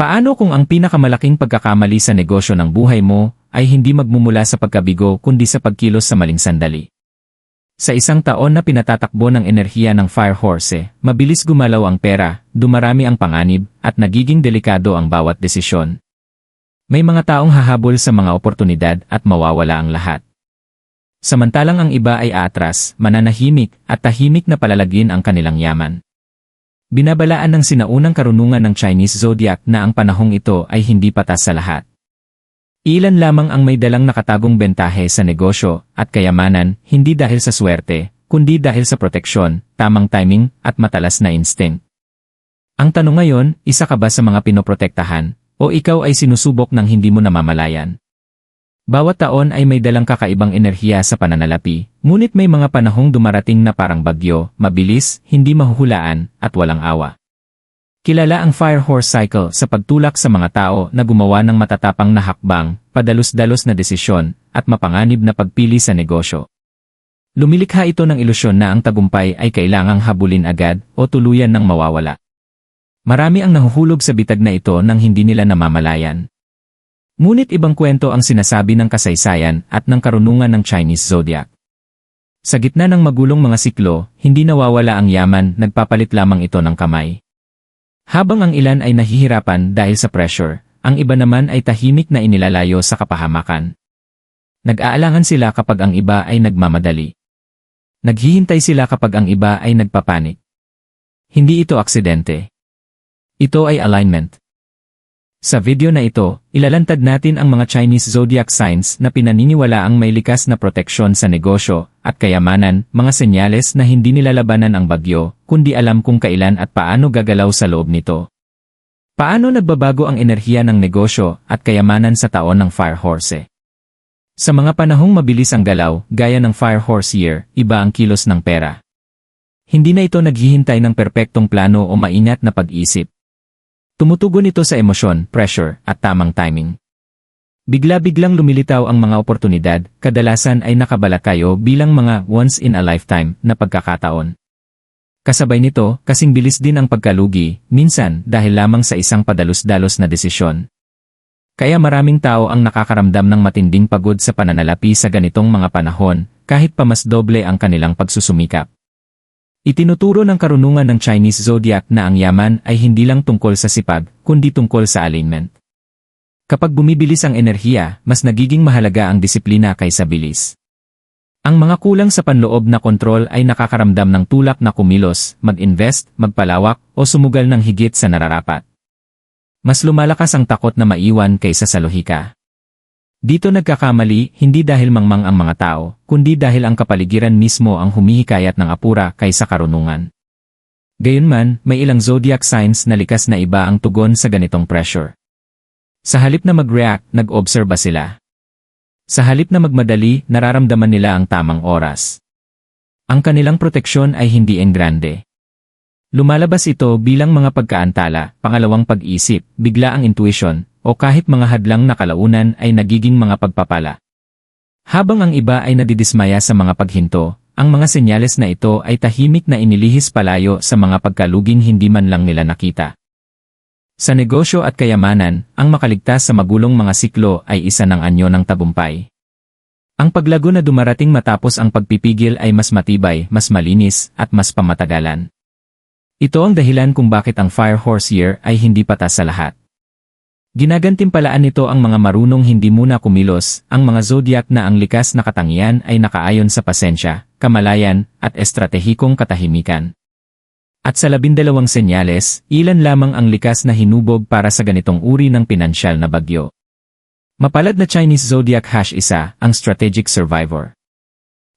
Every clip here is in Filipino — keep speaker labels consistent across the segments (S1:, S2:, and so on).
S1: Paano kung ang pinakamalaking pagkakamali sa negosyo ng buhay mo ay hindi magmumula sa pagkabigo kundi sa pagkilos sa maling sandali? Sa isang taon na pinatatakbo ng enerhiya ng Fire Horse, mabilis gumalaw ang pera, dumarami ang panganib, at nagiging delikado ang bawat desisyon. May mga taong hahabol sa mga oportunidad at mawawala ang lahat. Samantalang ang iba ay aatras, mananahimik, at tahimik na palalagin ang kanilang yaman. Binabalaan ng sinaunang karunungan ng Chinese Zodiac na ang panahong ito ay hindi patas sa lahat. Ilan lamang ang may dalang nakatagong bentahe sa negosyo at kayamanan, hindi dahil sa swerte, kundi dahil sa proteksyon, tamang timing, at matalas na instinct. Ang tanong ngayon, isa ka ba sa mga pinoprotektahan, o ikaw ay sinusubok ng hindi mo namamalayan? Bawat taon ay may dalang kakaibang enerhiya sa pananalapi, ngunit may mga panahong dumarating na parang bagyo, mabilis, hindi mahuhulaan, at walang awa. Kilala ang Fire Horse Cycle sa pagtulak sa mga tao na gumawa ng matatapang na hakbang, padalos-dalos na desisyon, at mapanganib na pagpili sa negosyo. Lumilikha ito ng ilusyon na ang tagumpay ay kailangang habulin agad o tuluyan ng mawawala. Marami ang nahuhulog sa bitag na ito nang hindi nila namamalayan. Ngunit ibang kwento ang sinasabi ng kasaysayan at ng karunungan ng Chinese Zodiac. Sa gitna ng magulong mga siklo, hindi nawawala ang yaman, nagpapalit lamang ito ng kamay. Habang ang ilan ay nahihirapan dahil sa pressure, ang iba naman ay tahimik na inilalayo sa kapahamakan. Nag-aalangan sila kapag ang iba ay nagmamadali. Naghihintay sila kapag ang iba ay nagpapanik. Hindi ito aksidente. Ito ay alignment. Sa video na ito, ilalantad natin ang mga Chinese Zodiac signs na pinaniniwala ang may likas na proteksyon sa negosyo at kayamanan, mga senyales na hindi nilalabanan ang bagyo, kundi alam kung kailan at paano gagalaw sa loob nito. Paano nagbabago ang enerhiya ng negosyo at kayamanan sa taon ng Fire Horse? Sa mga panahong mabilis ang galaw, gaya ng Fire Horse Year, iba ang kilos ng pera. Hindi na ito naghihintay ng perpektong plano o maingat na pag-isip. Tumutugon ito sa emosyon, pressure, at tamang timing. Bigla-biglang lumilitaw ang mga oportunidad, kadalasan ay nakabalakayo bilang mga once-in-a-lifetime na pagkakataon. Kasabay nito, kasing bilis din ang pagkalugi, minsan dahil lamang sa isang padalos-dalos na desisyon. Kaya maraming tao ang nakakaramdam ng matinding pagod sa pananalapi sa ganitong mga panahon, kahit pa mas doble ang kanilang pagsusumikap. Itinuturo ng karunungan ng Chinese Zodiac na ang yaman ay hindi lang tungkol sa sipag, kundi tungkol sa alignment. Kapag bumibilis ang enerhiya, mas nagiging mahalaga ang disiplina kaysa bilis. Ang mga kulang sa panloob na kontrol ay nakakaramdam ng tulak na kumilos, mag-invest, magpalawak, o sumugal ng higit sa nararapat. Mas lumalakas ang takot na maiwan kaysa sa lohika. Dito nagkakamali, hindi dahil mangmang ang mga tao, kundi dahil ang kapaligiran mismo ang humihikayat ng apura kaysa karunungan. Gayunman, may ilang zodiac signs na likas na iba ang tugon sa ganitong pressure. Sa halip na mag-react, nag-obserba sila. Sa halip na magmadali, nararamdaman nila ang tamang oras. Ang kanilang proteksyon ay hindi engrande. Lumalabas ito bilang mga pagkaantala, pangalawang pag-isip, bigla ang intuition, o kahit mga hadlang na kalaunan ay nagiging mga pagpapala. Habang ang iba ay nadidismaya sa mga paghinto, ang mga senyales na ito ay tahimik na inilihis palayo sa mga pagkaluging hindi man lang nila nakita. Sa negosyo at kayamanan, ang makaligtas sa magulong mga siklo ay isa ng anyo ng tagumpay. Ang paglago na dumarating matapos ang pagpipigil ay mas matibay, mas malinis, at mas pamatagalan. Ito ang dahilan kung bakit ang Fire Horse Year ay hindi patas sa lahat. Ginagantimpalaan nito ang mga marunong hindi muna kumilos, ang mga zodiac na ang likas na katangian ay nakaayon sa pasensya, kamalayan, at estratehikong katahimikan. At sa 12 senyales, ilan lamang ang likas na hinubog para sa ganitong uri ng pinansyal na bagyo. Mapalad na Chinese Zodiac #1, ang Strategic Survivor.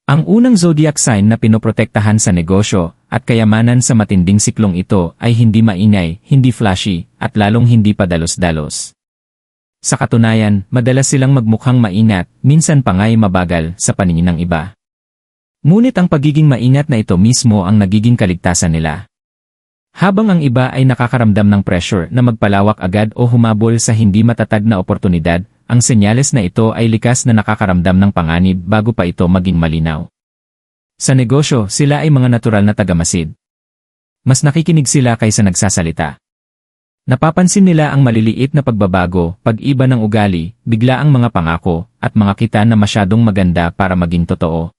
S1: Ang unang zodiac sign na pinoprotektahan sa negosyo at kayamanan sa matinding siklong ito ay hindi maingay, hindi flashy, at lalong hindi padalos-dalos. Sa katunayan, madalas silang magmukhang maingat, minsan pa nga'y mabagal sa paningin ng iba. Ngunit ang pagiging maingat na ito mismo ang nagiging kaligtasan nila. Habang ang iba ay nakakaramdam ng pressure na magpalawak agad o humabol sa hindi matatag na oportunidad, ang senyales na ito ay likas na nakakaramdam ng panganib bago pa ito maging malinaw. Sa negosyo, sila ay mga natural na tagamasid. Mas nakikinig sila kaysa nagsasalita. Napapansin nila ang maliliit na pagbabago, pag-iba ng ugali, bigla ang mga pangako, at mga kita na masyadong maganda para maging totoo.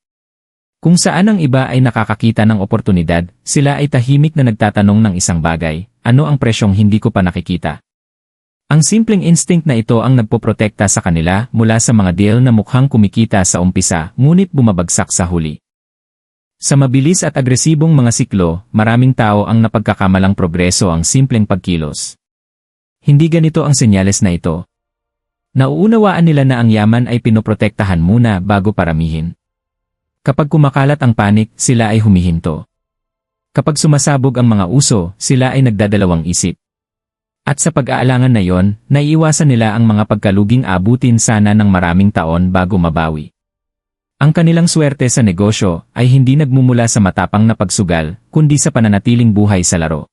S1: Kung saan ang iba ay nakakakita ng oportunidad, sila ay tahimik na nagtatanong ng isang bagay, ano ang presyong hindi ko pa nakikita? Ang simpleng instinct na ito ang nagpoprotekta sa kanila mula sa mga deal na mukhang kumikita sa umpisa ngunit bumabagsak sa huli. Sa mabilis at agresibong mga siklo, maraming tao ang napagkakamalang progreso ang simpleng pagkilos. Hindi ganito ang senyales na ito. Nauunawaan nila na ang yaman ay pinoprotektahan muna bago paramihin. Kapag kumakalat ang panik, sila ay humihinto. Kapag sumasabog ang mga uso, sila ay nagdadalawang isip. At sa pag-aalangan na yon, naiiwasan nila ang mga pagkaluging abutin sana ng maraming taon bago mabawi. Ang kanilang swerte sa negosyo ay hindi nagmumula sa matapang na pagsugal, kundi sa pananatiling buhay sa laro.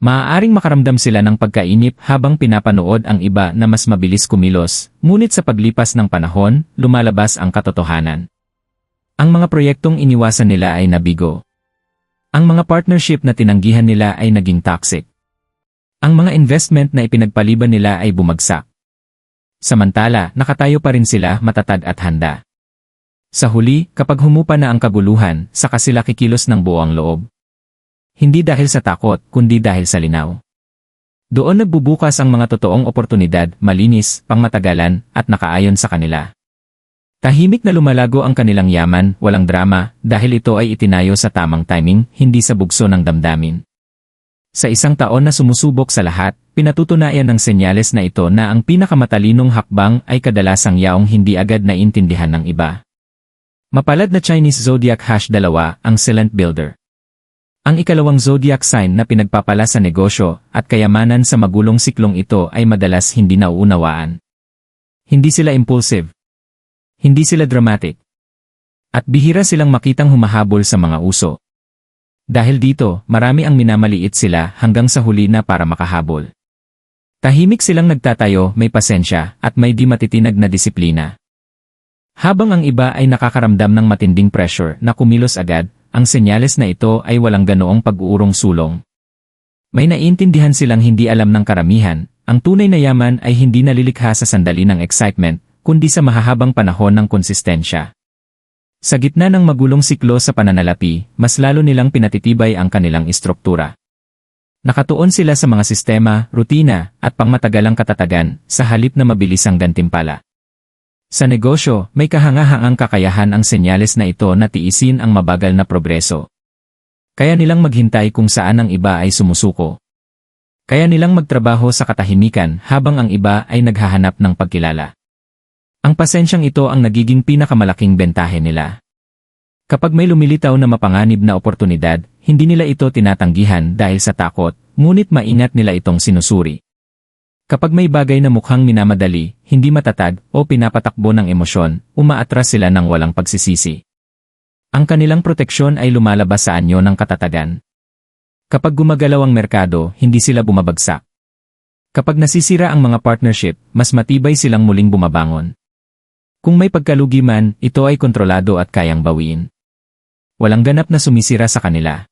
S1: Maaaring makaramdam sila ng pagkainip habang pinapanood ang iba na mas mabilis kumilos, ngunit sa paglipas ng panahon, lumalabas ang katotohanan. Ang mga proyektong iniwasan nila ay nabigo. Ang mga partnership na tinanggihan nila ay naging toxic. Ang mga investment na ipinagpaliban nila ay bumagsak. Samantala, nakatayo pa rin sila matatag at handa. Sa huli, kapag humupa na ang kaguluhan, saka sila kikilos ng buong loob. Hindi dahil sa takot, kundi dahil sa linaw. Doon nagbubukas ang mga totoong oportunidad, malinis, pangmatagalan, at nakaayon sa kanila. Tahimik na lumalago ang kanilang yaman, walang drama, dahil ito ay itinayo sa tamang timing, hindi sa bugso ng damdamin. Sa isang taon na sumusubok sa lahat, pinatutunayan ng senyales na ito na ang pinakamatalinong hakbang ay kadalasang yaong hindi agad naiintindihan ng iba. Mapalad na Chinese Zodiac #2, ang Silent Builder. Ang ikalawang zodiac sign na pinagpapala sa negosyo at kayamanan sa magulong siklong ito ay madalas hindi nauunawaan. Hindi sila impulsive. Hindi sila dramatic. At bihira silang makitang humahabol sa mga uso. Dahil dito, marami ang minamaliit sila hanggang sa huli na para makahabol. Tahimik silang nagtatayo, may pasensya, at may di matitinag na disiplina. Habang ang iba ay nakakaramdam ng matinding pressure na kumilos agad, ang senyales na ito ay walang ganoong pag-uurong sulong. May naiintindihan silang hindi alam ng karamihan, ang tunay na yaman ay hindi nalilikha sa sandali ng excitement, kundi sa mahahabang panahon ng konsistensya. Sa gitna ng magulong siklo sa pananalapi, mas lalo nilang pinatitibay ang kanilang istruktura. Nakatuon sila sa mga sistema, rutina, at pangmatagalang katatagan, sa halip na mabilisang gantimpala. Sa negosyo, may kahangahangang kakayahan ang senyales na ito na tiisin ang mabagal na progreso. Kaya nilang maghintay kung saan ang iba ay sumusuko. Kaya nilang magtrabaho sa katahimikan habang ang iba ay naghahanap ng pagkilala. Ang pasensyang ito ang nagiging pinakamalaking bentahe nila. Kapag may lumilitaw na mapanganib na oportunidad, hindi nila ito tinatanggihan dahil sa takot, ngunit maingat nila itong sinusuri. Kapag may bagay na mukhang minamadali, hindi matatag, o pinapatakbo ng emosyon, umaatras sila ng walang pagsisisi. Ang kanilang proteksyon ay lumalabas sa anyo ng katatagan. Kapag gumagalaw ang merkado, hindi sila bumabagsak. Kapag nasisira ang mga partnership, mas matibay silang muling bumabangon. Kung may pagkalugi man, ito ay kontrolado at kayang bawiin. Walang ganap na sumisira sa kanila.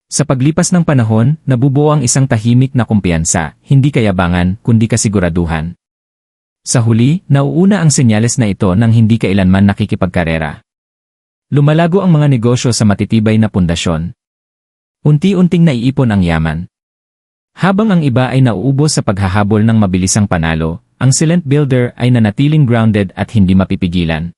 S1: Sa paglipas ng panahon, nabubuo ang isang tahimik na kumpiyansa, hindi kayabangan, kundi kasiguraduhan. Sa huli, nauuna ang senyales na ito nang hindi kailanman nakikipagkarera. Lumalago ang mga negosyo sa matitibay na pundasyon. Unti-unting naiipon ang yaman. Habang ang iba ay nauubos sa paghahabol ng mabilisang panalo, ang silent builder ay nanatiling grounded at hindi mapipigilan.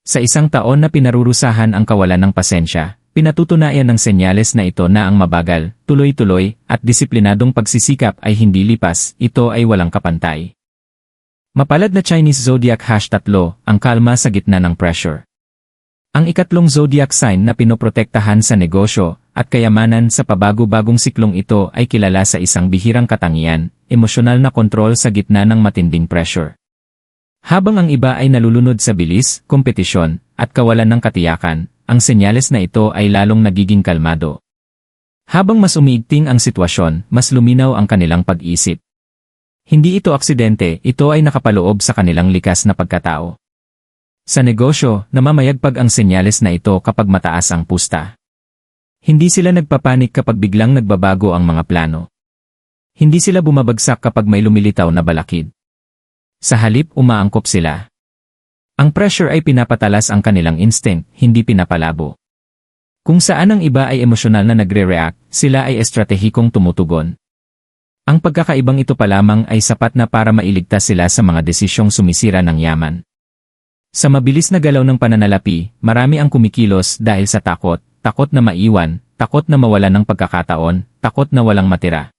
S1: Sa isang taon na pinarurusahan ang kawalan ng pasensya, pinatutunayan ng senyales na ito na ang mabagal, tuloy-tuloy, at disiplinadong pagsisikap ay hindi lipas, ito ay walang kapantay. Mapalad na Chinese Zodiac #3, ang kalma sa gitna ng pressure. Ang ikatlong zodiac sign na pinoprotektahan sa negosyo at kayamanan sa pabago-bagong siklong ito ay kilala sa isang bihirang katangian, emosyonal na kontrol sa gitna ng matinding pressure. Habang ang iba ay nalulunod sa bilis, kompetisyon, at kawalan ng katiyakan, ang senyales na ito ay lalong nagiging kalmado. Habang mas umiigting ang sitwasyon, mas luminaw ang kanilang pag-isip. Hindi ito aksidente, ito ay nakapaloob sa kanilang likas na pagkatao. Sa negosyo, namamayagpag ang senyales na ito kapag mataas ang pusta. Hindi sila nagpapanik kapag biglang nagbabago ang mga plano. Hindi sila bumabagsak kapag may lumilitaw na balakid. Sa halip, umaangkop sila. Ang pressure ay pinapatalas ang kanilang instinct, hindi pinapalabo. Kung saan ang iba ay emosyonal na nagre-react, sila ay estratehikong tumutugon. Ang pagkakaibang ito pa lamang ay sapat na para mailigtas sila sa mga desisyong sumisira ng yaman. Sa mabilis na galaw ng pananalapi, marami ang kumikilos dahil sa takot, takot na maiwan, takot na mawalan ng pagkakataon, takot na walang matira.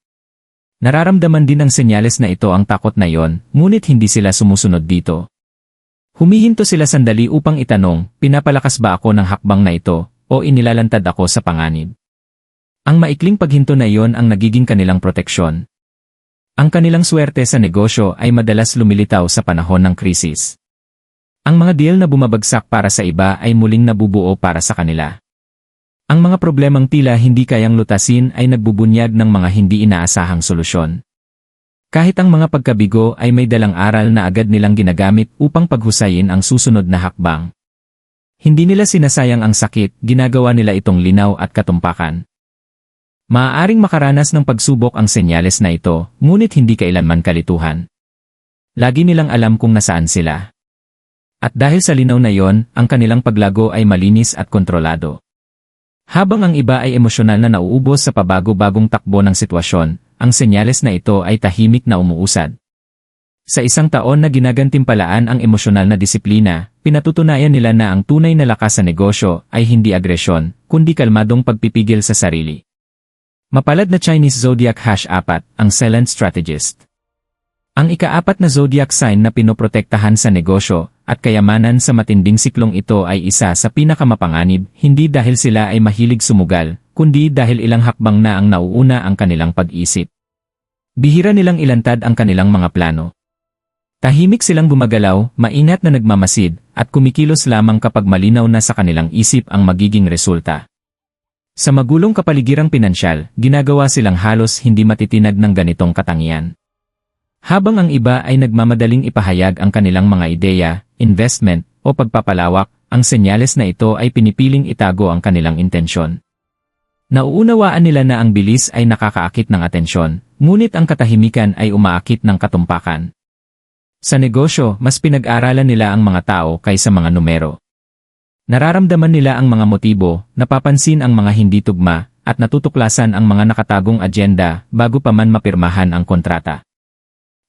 S1: Nararamdaman din ng senyales na ito ang takot na yon, ngunit hindi sila sumusunod dito. Humihinto sila sandali upang itanong, pinapalakas ba ako ng hakbang na ito, o inilalantad ako sa panganib? Ang maikling paghinto na iyon ang nagiging kanilang proteksyon. Ang kanilang swerte sa negosyo ay madalas lumilitaw sa panahon ng krisis. Ang mga deal na bumabagsak para sa iba ay muling nabubuo para sa kanila. Ang mga problemang tila hindi kayang lutasin ay nagbubunyag ng mga hindi inaasahang solusyon. Kahit ang mga pagkabigo ay may dalang aral na agad nilang ginagamit upang paghusayin ang susunod na hakbang. Hindi nila sinasayang ang sakit, ginagawa nila itong linaw at katumpakan. Maaaring makaranas ng pagsubok ang senyales na ito, ngunit hindi kailanman kalituhan. Lagi nilang alam kung nasaan sila. At dahil sa linaw na yon, ang kanilang paglago ay malinis at kontrolado. Habang ang iba ay emosyonal na nauubos sa pabago-bagong takbo ng sitwasyon, ang senyales na ito ay tahimik na umuusad. Sa isang taon na ginagantimpalaan ang emosyonal na disiplina, pinatutunayan nila na ang tunay na lakas sa negosyo ay hindi agresyon, kundi kalmadong pagpipigil sa sarili. Mapalad na Chinese Zodiac #4, ang Silent Strategist. Ang ika-4 na zodiac sign na pinoprotektahan sa negosyo at kayamanan sa matinding siklong ito ay isa sa pinakamapanganib, hindi dahil sila ay mahilig sumugal, kundi dahil ilang hakbang na ang nauuna ang kanilang pag-isip. Bihira nilang ilantad ang kanilang mga plano. Tahimik silang gumagalaw, maingat na nagmamasid, at kumikilos lamang kapag malinaw na sa kanilang isip ang magiging resulta. Sa magulong kapaligirang pinansyal, ginagawa silang halos hindi matitinag ng ganitong katangian. Habang ang iba ay nagmamadaling ipahayag ang kanilang mga ideya, investment, o pagpapalawak, ang senyales na ito ay pinipiling itago ang kanilang intensyon. Nauunawaan nila na ang bilis ay nakakaakit ng atensyon, ngunit ang katahimikan ay umaakit ng katumpakan. Sa negosyo, mas pinag-aralan nila ang mga tao kaysa mga numero. Nararamdaman nila ang mga motibo, napapansin ang mga hindi tugma, at natutuklasan ang mga nakatagong agenda bago pa man mapirmahan ang kontrata.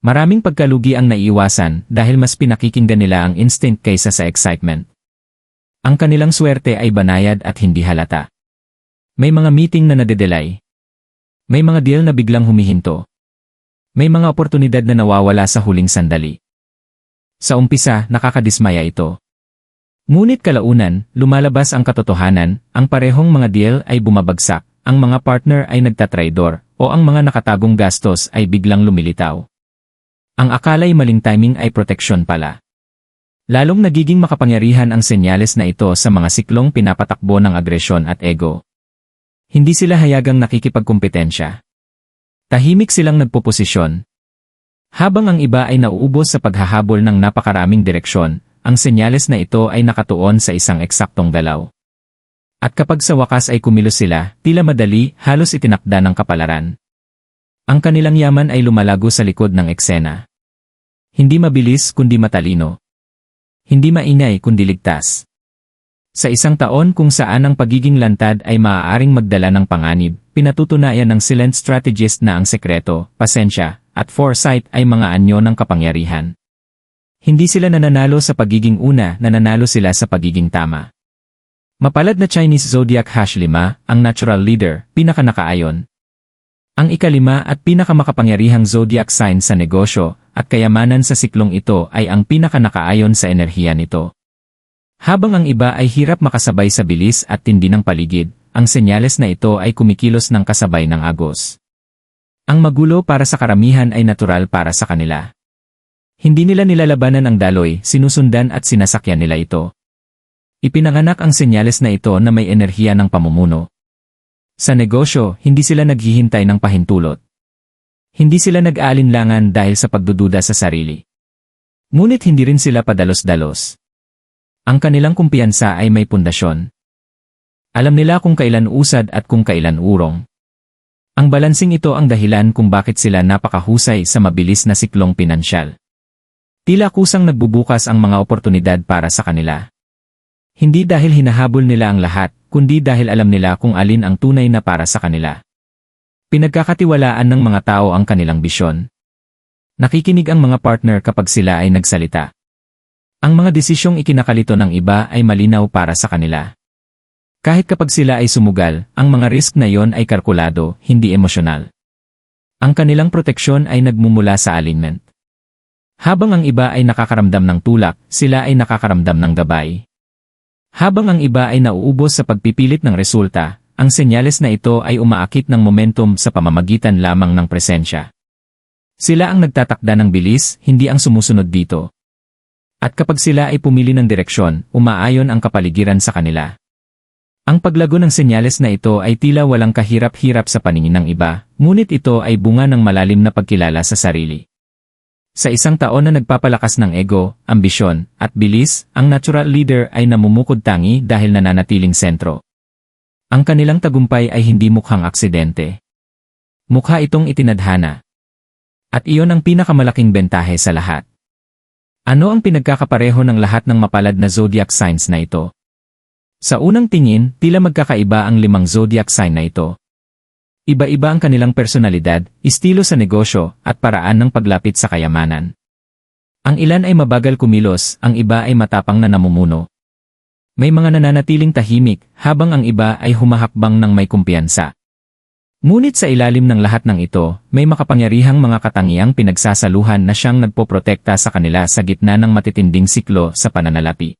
S1: Maraming pagkalugi ang naiiwasan dahil mas pinakikinggan nila ang instinct kaysa sa excitement. Ang kanilang swerte ay banayad at hindi halata. May mga meeting na nadedelay. May mga deal na biglang humihinto. May mga oportunidad na nawawala sa huling sandali. Sa umpisa, nakakadismaya ito. Ngunit kalaunan, lumalabas ang katotohanan, ang parehong mga deal ay bumabagsak, ang mga partner ay nagtatraidor, o ang mga nakatagong gastos ay biglang lumilitaw. Ang akala'y maling timing ay proteksyon pala. Lalong nagiging makapangyarihan ang senyales na ito sa mga siklong pinapatakbo ng agresyon at ego. Hindi sila hayagang nakikipagkumpetensya. Tahimik silang nagpoposisyon. Habang ang iba ay nauubos sa paghahabol ng napakaraming direksyon, ang senyales na ito ay nakatuon sa isang eksaktong galaw. At kapag sa wakas ay kumilos sila, tila madali, halos itinakda ng kapalaran. Ang kanilang yaman ay lumalago sa likod ng eksena. Hindi mabilis kundi matalino. Hindi maingay kundi ligtas. Sa isang taon kung saan ang pagiging lantad ay maaaring magdala ng panganib, pinatutunayan ng silent strategist na ang sekreto, pasensya, at foresight ay mga anyo ng kapangyarihan. Hindi sila nananalo sa pagiging una, nananalo sila sa pagiging tama. Mapalad na Chinese Zodiac #5, ang natural leader, pinakanakaayon. Ang ika-5 at pinakamakapangyarihang zodiac sign sa negosyo at kayamanan sa siklong ito ay ang pinakanakaayon sa enerhiya nito. Habang ang iba ay hirap makasabay sa bilis at tindi ng paligid, ang senyales na ito ay kumikilos ng kasabay ng agos. Ang magulo para sa karamihan ay natural para sa kanila. Hindi nila nilalabanan ang daloy, sinusundan at sinasakyan nila ito. Ipinanganak ang senyales na ito na may enerhiya ng pamumuno. Sa negosyo, hindi sila naghihintay ng pahintulot. Hindi sila nag-aalinlangan dahil sa pagdududa sa sarili. Ngunit hindi rin sila padalos-dalos. Ang kanilang kumpiyansa ay may pundasyon. Alam nila kung kailan usad at kung kailan urong. Ang balansing ito ang dahilan kung bakit sila napakahusay sa mabilis na siklong pinansyal. Tila kusang nagbubukas ang mga oportunidad para sa kanila. Hindi dahil hinahabol nila ang lahat, kundi dahil alam nila kung alin ang tunay na para sa kanila. Pinagkakatiwalaan ng mga tao ang kanilang bisyon. Nakikinig ang mga partner kapag sila ay nagsalita. Ang mga desisyong ikinakalito ng iba ay malinaw para sa kanila. Kahit kapag sila ay sumugal, ang mga risk na yon ay kalkulado, hindi emosyonal. Ang kanilang proteksyon ay nagmumula sa alignment. Habang ang iba ay nakakaramdam ng tulak, sila ay nakakaramdam ng gabay. Habang ang iba ay nauubos sa pagpipilit ng resulta, ang senyales na ito ay umaakit ng momentum sa pamamagitan lamang ng presensya. Sila ang nagtatakda ng bilis, hindi ang sumusunod dito. At kapag sila ay pumili ng direksyon, umaayon ang kapaligiran sa kanila. Ang paglago ng senyales na ito ay tila walang kahirap-hirap sa paningin ng iba, ngunit ito ay bunga ng malalim na pagkilala sa sarili. Sa isang taon na nagpapalakas ng ego, ambisyon, at bilis, ang natural leader ay namumukod tangi dahil nananatiling sentro. Ang kanilang tagumpay ay hindi mukhang aksidente. Mukha itong itinadhana. At iyon ang pinakamalaking bentahe sa lahat. Ano ang pinagkakapareho ng lahat ng mapalad na zodiac signs na ito? Sa unang tingin, tila magkakaiba ang 5 zodiac sign na ito. Iba-iba ang kanilang personalidad, estilo sa negosyo, at paraan ng paglapit sa kayamanan. Ang ilan ay mabagal kumilos, ang iba ay matapang na namumuno. May mga nananatiling tahimik, habang ang iba ay humahakbang ng may kumpiyansa. Ngunit sa ilalim ng lahat ng ito, may makapangyarihang mga katangiang pinagsasaluhan na siyang nagpoprotekta sa kanila sa gitna ng matitinding siklo sa pananalapi.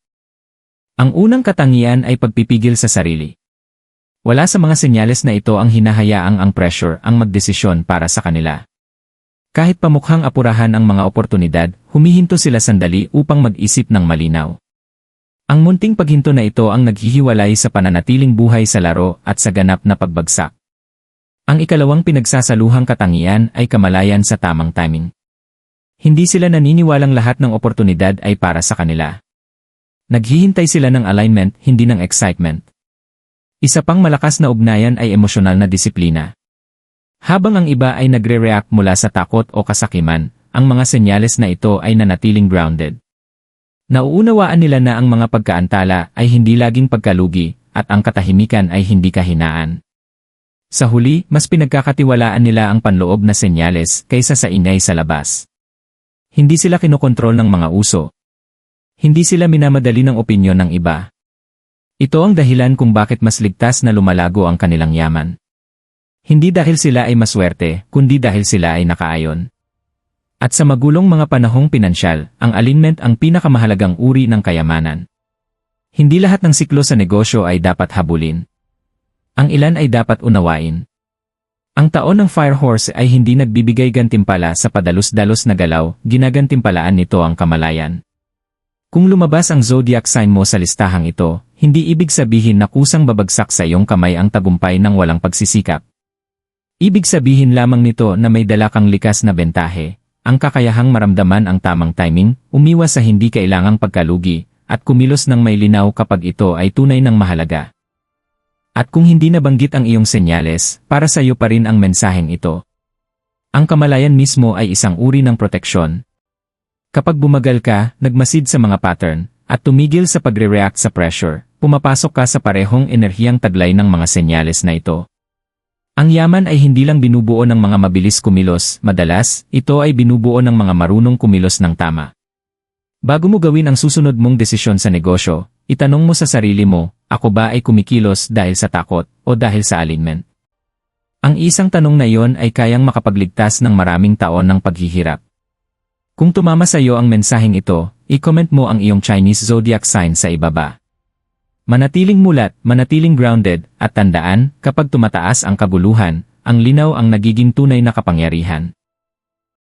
S1: Ang unang katangian ay pagpipigil sa sarili. Wala sa mga senyales na ito ang hinahayaang ang pressure ang magdesisyon para sa kanila. Kahit pamukhang apurahan ang mga oportunidad, humihinto sila sandali upang mag-isip ng malinaw. Ang munting paghinto na ito ang naghihiwalay sa pananatiling buhay sa laro at sa ganap na pagbagsak. Ang ikalawang pinagsasaluhang katangian ay kamalayan sa tamang timing. Hindi sila naniniwalang lahat ng oportunidad ay para sa kanila. Naghihintay sila ng alignment, hindi ng excitement. Isa pang malakas na ugnayan ay emosyonal na disiplina. Habang ang iba ay nagre-react mula sa takot o kasakiman, ang mga senyales na ito ay nanatiling grounded. Nauunawaan nila na ang mga pagkaantala ay hindi laging pagkalugi, at ang katahimikan ay hindi kahinaan. Sa huli, mas pinagkakatiwalaan nila ang panloob na senyales kaysa sa ingay sa labas. Hindi sila kinokontrol ng mga uso. Hindi sila minamadali ng opinyon ng iba. Ito ang dahilan kung bakit mas ligtas na lumalago ang kanilang yaman. Hindi dahil sila ay maswerte, kundi dahil sila ay nakaayon. At sa magulong mga panahong pinansyal, ang alignment ang pinakamahalagang uri ng kayamanan. Hindi lahat ng siklo sa negosyo ay dapat habulin. Ang ilan ay dapat unawain. Ang taon ng Fire Horse ay hindi nagbibigay gantimpala sa padalos-dalos na galaw, ginagantimpalaan nito ang kamalayan. Kung lumabas ang zodiac sign mo sa listahang ito, hindi ibig sabihin na kusang babagsak sa iyong kamay ang tagumpay ng walang pagsisikap. Ibig sabihin lamang nito na may dala kang likas na bentahe, ang kakayahang maramdaman ang tamang timing, umiwas sa hindi kailangang pagkalugi, at kumilos ng may linaw kapag ito ay tunay ng mahalaga. At kung hindi nabanggit ang iyong senyales, para sa iyo pa rin ang mensaheng ito. Ang kamalayan mismo ay isang uri ng proteksyon. Kapag bumagal ka, nagmasid sa mga pattern, at tumigil sa pagre-react sa pressure, pumapasok ka sa parehong enerhiyang taglay ng mga senyales na ito. Ang yaman ay hindi lang binubuo ng mga mabilis kumilos, madalas, ito ay binubuo ng mga marunong kumilos ng tama. Bago mo gawin ang susunod mong desisyon sa negosyo, itanong mo sa sarili mo, ako ba ay kumikilos dahil sa takot o dahil sa alignment? Ang isang tanong na iyon ay kayang makapagligtas ng maraming taon ng paghihirap. Kung tumama sa iyo ang mensaheng ito, i-comment mo ang iyong Chinese zodiac sign sa ibaba. Manatiling mulat, manatiling grounded, at tandaan, kapag tumataas ang kaguluhan, ang linaw ang nagiging tunay na kapangyarihan.